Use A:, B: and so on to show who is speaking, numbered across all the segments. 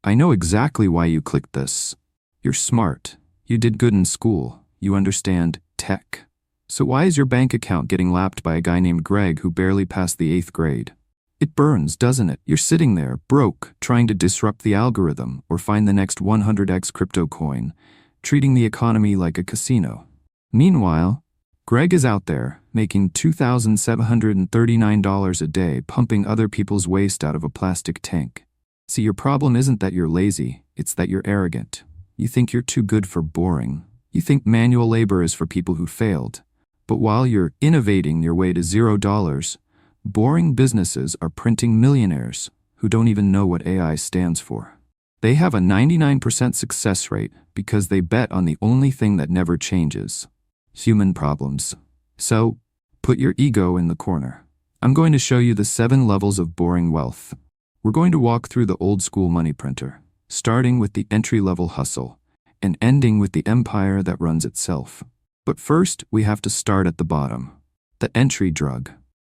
A: I know exactly why you clicked this. You're smart. You did good in school. You understand tech. So why is your bank account getting lapped by a guy named Greg who barely passed the 8th grade? It burns, doesn't it? You're sitting there, broke, trying to disrupt the algorithm or find the next 100x crypto coin, treating the economy like a casino. Meanwhile, Greg is out there, making $2,739 a day pumping other people's waste out of a plastic tank. See, your problem isn't that you're lazy, it's that you're arrogant. You think you're too good for boring. You think manual labor is for people who failed. But while you're innovating your way to $0, boring businesses are printing millionaires who don't even know what AI stands for. They have a 99% success rate because they bet on the only thing that never changes: human problems. So, put your ego in the corner. I'm going to show you the 7 levels of boring wealth. We're going to walk through the old school money printer, starting with the entry-level hustle and ending with the empire that runs itself. But first, we have to start at the bottom. The entry drug.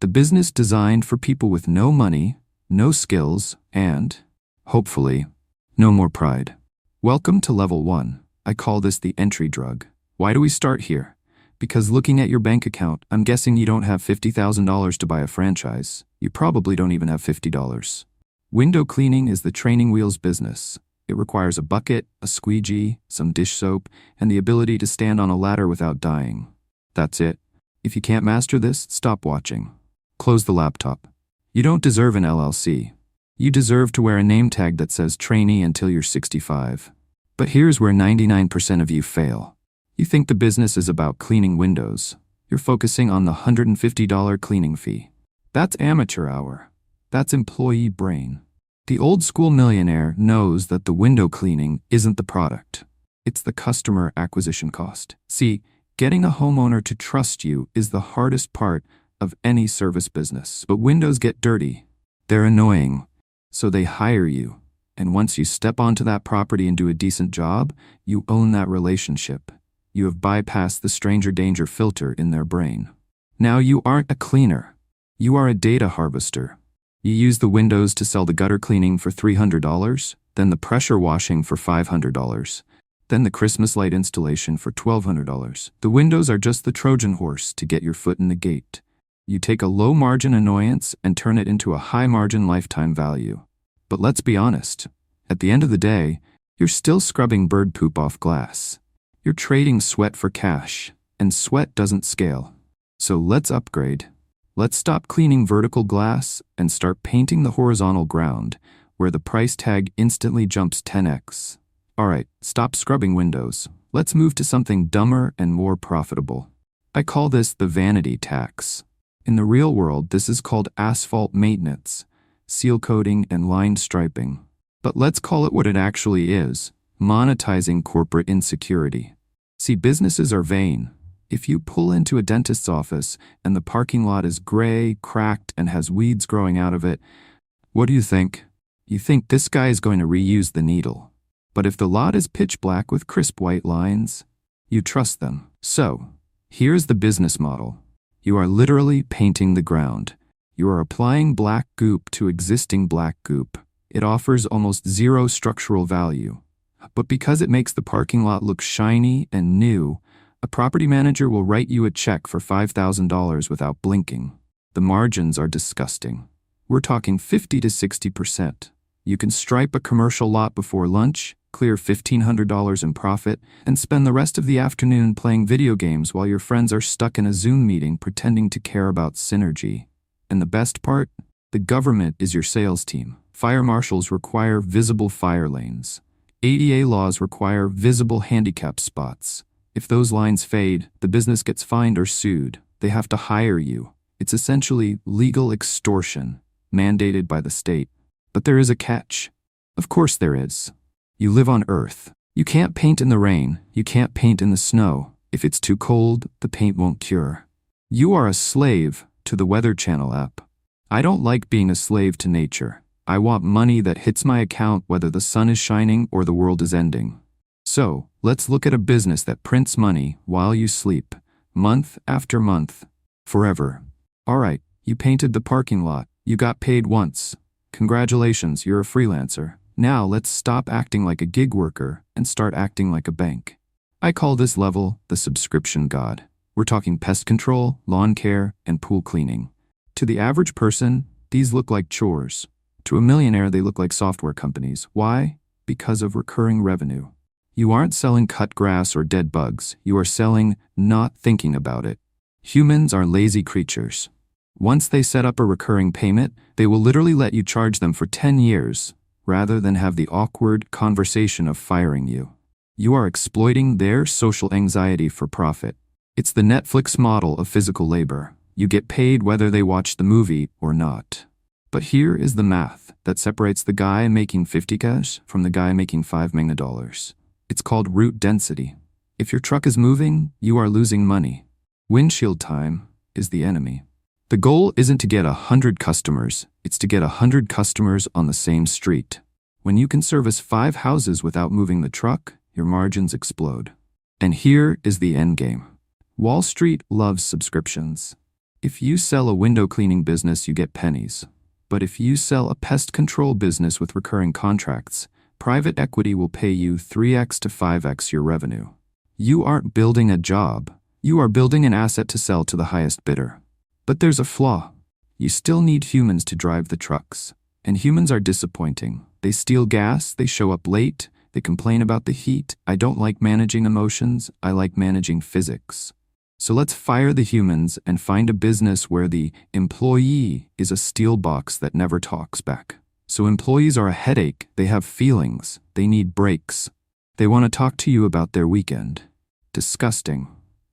A: The business designed for people with no money, no skills, and, hopefully, no more pride. Welcome to level 1. I call this the entry drug. Why do we start here? Because looking at your bank account, I'm guessing you don't have $50,000 to buy a franchise. You probably don't even have $50. Window cleaning is the training wheels business. It requires a bucket, a squeegee, some dish soap, and the ability to stand on a ladder without dying. That's it. If you can't master this, stop watching. Close the laptop. You don't deserve an LLC. You deserve to wear a name tag that says trainee until you're 65. But here's where 99% of you fail. You think the business is about cleaning windows. You're focusing on the $150 cleaning fee. That's amateur hour. That's employee brain. The old school millionaire knows that the window cleaning isn't the product. It's the customer acquisition cost. See, getting a homeowner to trust you is the hardest part of any service business. But windows get dirty. They're annoying. So they hire you. And once you step onto that property and do a decent job, you own that relationship. You have bypassed the stranger danger filter in their brain. Now you aren't a cleaner. You are a data harvester. You use the windows to sell the gutter cleaning for $300, then the pressure washing for $500, then the Christmas light installation for $1,200. The windows are just the Trojan horse to get your foot in the gate. You take a low-margin annoyance and turn it into a high-margin lifetime value. But let's be honest. At the end of the day, you're still scrubbing bird poop off glass. You're trading sweat for cash, and sweat doesn't scale. So let's upgrade. Let's stop cleaning vertical glass and start painting the horizontal ground, where the price tag instantly jumps 10x. Alright, stop scrubbing windows. Let's move to something dumber and more profitable. I call this the vanity tax. In the real world, this is called asphalt maintenance, seal coating, and line striping. But let's call it what it actually is: monetizing corporate insecurity. See, businesses are vain. If you pull into a dentist's office and the parking lot is gray, cracked, and has weeds growing out of it, what do you think? You think this guy is going to reuse the needle. But if the lot is pitch black with crisp white lines, you trust them. So, here's the business model. You are literally painting the ground. You are applying black goop to existing black goop. It offers almost zero structural value. But because it makes the parking lot look shiny and new, a property manager will write you a check for $5,000 without blinking. The margins are disgusting. We're talking 50 to 60%. You can stripe a commercial lot before lunch, clear $1,500 in profit, and spend the rest of the afternoon playing video games while your friends are stuck in a Zoom meeting pretending to care about synergy. And the best part? The government is your sales team. Fire marshals require visible fire lanes. ADA laws require visible handicap spots. If those lines fade, the business gets fined or sued. They have to hire you. It's essentially legal extortion, mandated by the state. But there is a catch. Of course there is. You live on Earth. You can't paint in the rain. You can't paint in the snow. If it's too cold, the paint won't cure. You are a slave to the Weather Channel app. I don't like being a slave to nature. I want money that hits my account whether the sun is shining or the world is ending. So, let's look at a business that prints money while you sleep, month after month, forever. Alright, you painted the parking lot. You got paid once. Congratulations, you're a freelancer. Now let's stop acting like a gig worker and start acting like a bank. I call this level the subscription god. We're talking pest control, lawn care, and pool cleaning. To the average person, these look like chores. To a millionaire, they look like software companies. Why? Because of recurring revenue. You aren't selling cut grass or dead bugs. You are selling not thinking about it. Humans are lazy creatures. Once they set up a recurring payment, they will literally let you charge them for 10 years, rather than have the awkward conversation of firing you. You are exploiting their social anxiety for profit. It's the Netflix model of physical labor. You get paid whether they watch the movie or not. But here is the math that separates the guy making 50 cash from the guy making $5 million. It's called route density. If your truck is moving, you are losing money. Windshield time is the enemy. The goal isn't to get 100 customers, it's to get 100 customers on the same street. When you can service 5 houses without moving the truck, your margins explode. And here is the endgame. Wall Street loves subscriptions. If you sell a window cleaning business, you get pennies. But if you sell a pest control business with recurring contracts, private equity will pay you 3x to 5x your revenue. You aren't building a job. You are building an asset to sell to the highest bidder. But there's a flaw. You still need humans to drive the trucks. And humans are disappointing. They steal gas, they show up late, they complain about the heat. I don't like managing emotions, I like managing physics. So let's fire the humans and find a business where the employee is a steel box that never talks back. So employees are a headache, they have feelings, they need breaks. They want to talk to you about their weekend. Disgusting.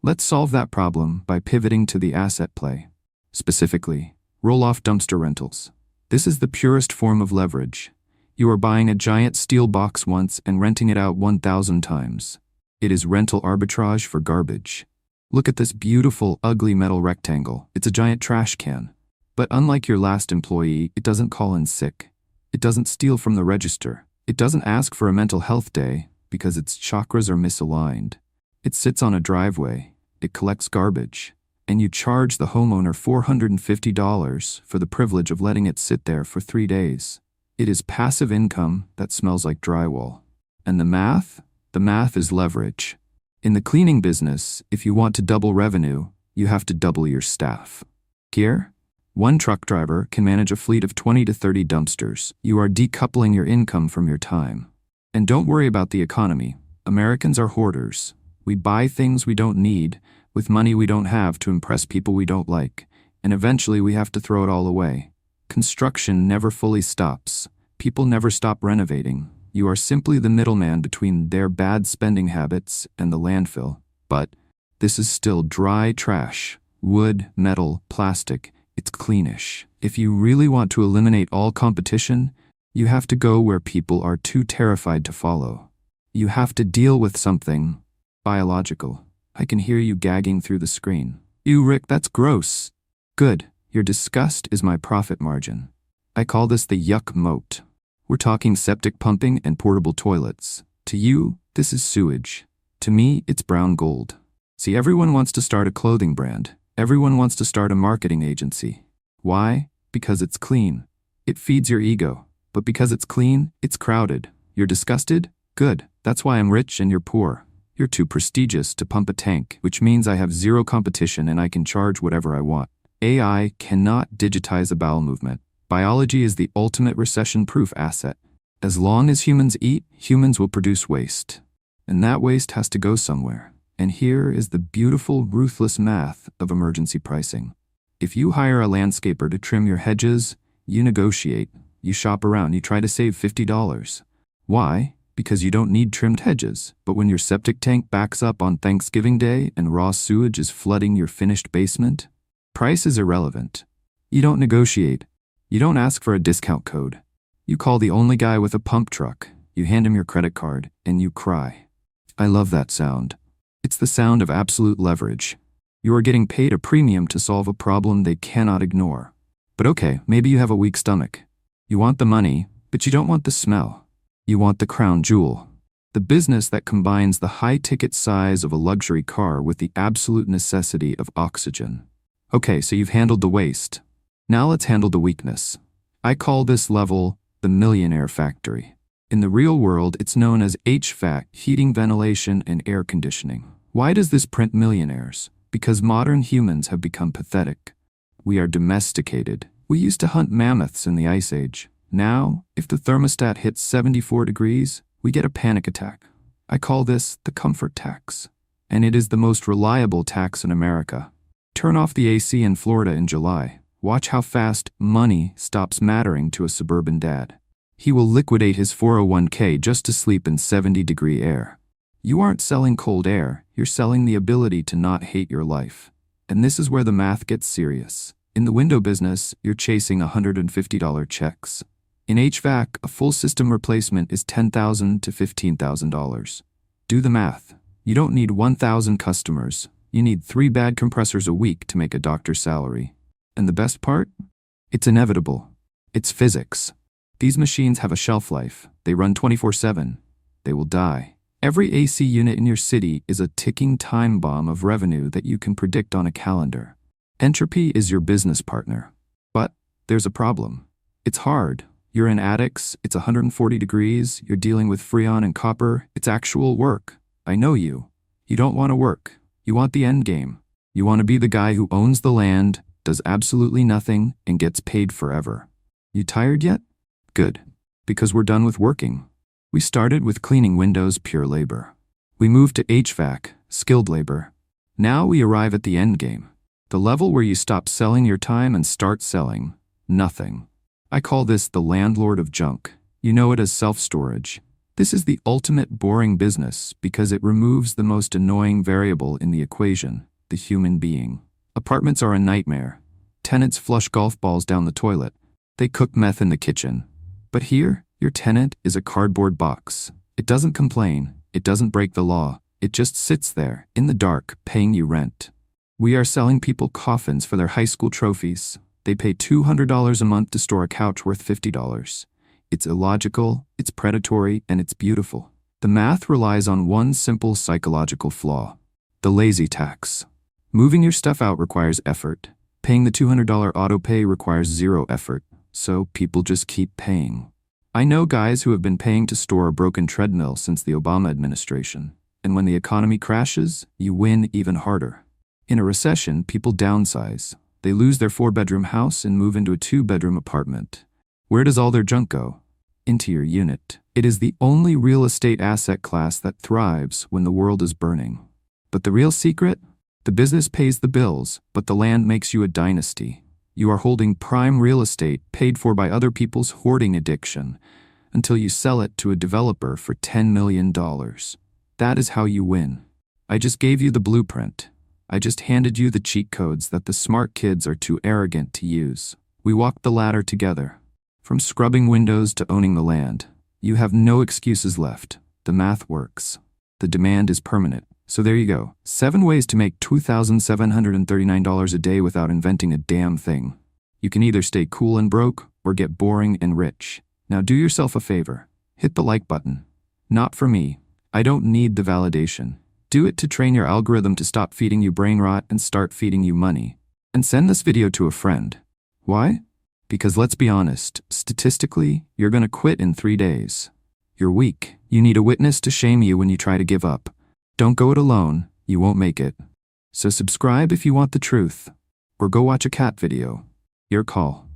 A: Let's solve that problem by pivoting to the asset play. Specifically, roll-off dumpster rentals. This is the purest form of leverage. You are buying a giant steel box once and renting it out 1,000 times. It is rental arbitrage for garbage. Look at this beautiful, ugly metal rectangle. It's a giant trash can. But unlike your last employee, it doesn't call in sick. It doesn't steal from the register. It doesn't ask for a mental health day because its chakras are misaligned. It sits on a driveway. It collects garbage. And you charge the homeowner $450 for the privilege of letting it sit there for 3 days. It is passive income that smells like drywall. And the math? The math is leverage. In the cleaning business, if you want to double revenue, you have to double your staff. Here, one truck driver can manage a fleet of 20 to 30 dumpsters. You are decoupling your income from your time. And don't worry about the economy. Americans are hoarders. We buy things we don't need with money we don't have to impress people we don't like, and eventually we have to throw it all away. Construction never fully stops. People never stop renovating. You are simply the middleman between their bad spending habits and the landfill. But this is still dry trash. Wood, metal, plastic. It's cleanish. If you really want to eliminate all competition, you have to go where people are too terrified to follow. You have to deal with something biological. I can hear you gagging through the screen. Ew, Rick, that's gross. Good. Your disgust is my profit margin. I call this the yuck moat. We're talking septic pumping and portable toilets. To you, this is sewage. To me, it's brown gold. See, everyone wants to start a clothing brand. Everyone wants to start a marketing agency. Why? Because it's clean. It feeds your ego. But because it's clean, it's crowded. You're disgusted? Good. That's why I'm rich and you're poor. You're too prestigious to pump a tank, which means I have zero competition and I can charge whatever I want. AI cannot digitize a bowel movement. Biology is the ultimate recession-proof asset. As long as humans eat, humans will produce waste. And that waste has to go somewhere. And here is the beautiful, ruthless math of emergency pricing. If you hire a landscaper to trim your hedges, you negotiate, you shop around, you try to save $50. Why? Because you don't need trimmed hedges. But when your septic tank backs up on Thanksgiving Day and raw sewage is flooding your finished basement, price is irrelevant. You don't negotiate. You don't ask for a discount code. You call the only guy with a pump truck. You hand him your credit card, and you cry. I love that sound. It's the sound of absolute leverage. You are getting paid a premium to solve a problem they cannot ignore. But okay, maybe you have a weak stomach. You want the money, but you don't want the smell. You want the crown jewel. The business that combines the high-ticket size of a luxury car with the absolute necessity of oxygen. Okay, so you've handled the waste. Now let's handle the weakness. I call this level the millionaire factory. In the real world, it's known as HVAC, heating, ventilation, and air conditioning. Why does this print millionaires? Because modern humans have become pathetic. We are domesticated. We used to hunt mammoths in the Ice Age. Now, if the thermostat hits 74 degrees, we get a panic attack. I call this the comfort tax. And it is the most reliable tax in America. Turn off the AC in Florida in July. Watch how fast money stops mattering to a suburban dad. He will liquidate his 401k just to sleep in 70-degree air. You aren't selling cold air, you're selling the ability to not hate your life. And this is where the math gets serious. In the window business, you're chasing $150 checks. In HVAC, a full system replacement is $10,000 to $15,000. Do the math. You don't need 1,000 customers. You need 3 bad compressors a week to make a doctor's salary. And the best part? It's inevitable. It's physics. These machines have a shelf life. They run 24/7. They will die. Every AC unit in your city is a ticking time bomb of revenue that you can predict on a calendar. Entropy is your business partner. But there's a problem. It's hard. You're in attics, it's 140 degrees, you're dealing with freon and copper, it's actual work. I know you. You don't want to work. You want the end game. You want to be the guy who owns the land, does absolutely nothing, and gets paid forever. You tired yet? Good. Because we're done with working. We started with cleaning windows, pure labor. We moved to HVAC, skilled labor. Now we arrive at the end game. The level where you stop selling your time and start selling nothing. I call this the landlord of junk. You know it as self-storage. This is the ultimate boring business because it removes the most annoying variable in the equation, the human being. Apartments are a nightmare. Tenants flush golf balls down the toilet. They cook meth in the kitchen. But here, your tenant is a cardboard box. It doesn't complain. It doesn't break the law. It just sits there, in the dark, paying you rent. We are selling people coffins for their high school trophies. They pay $200 a month to store a couch worth $50. It's illogical, it's predatory, and it's beautiful. The math relies on one simple psychological flaw: the lazy tax. Moving your stuff out requires effort. Paying the $200 auto pay requires zero effort, so people just keep paying. I know guys who have been paying to store a broken treadmill since the Obama administration. And when the economy crashes, you win even harder. In a recession, people downsize. They lose their 4-bedroom house and move into a 2-bedroom apartment. Where does all their junk go? Into your unit. It is the only real estate asset class that thrives when the world is burning. But the real secret? The business pays the bills, but the land makes you a dynasty. You are holding prime real estate paid for by other people's hoarding addiction until you sell it to a developer for $10 million. That is how you win. I just gave you the blueprint. I just handed you the cheat codes that the smart kids are too arrogant to use. We walked the ladder together. From scrubbing windows to owning the land. You have no excuses left. The math works. The demand is permanent. So there you go. 7 ways to make $2,739 a day without inventing a damn thing. You can either stay cool and broke or get boring and rich. Now do yourself a favor. Hit the like button. Not for me. I don't need the validation. Do it to train your algorithm to stop feeding you brain rot and start feeding you money. And send this video to a friend. Why? Because let's be honest, statistically, you're gonna quit in 3 days. You're weak. You need a witness to shame you when you try to give up. Don't go it alone. You won't make it. So subscribe if you want the truth. Or go watch a cat video. Your call.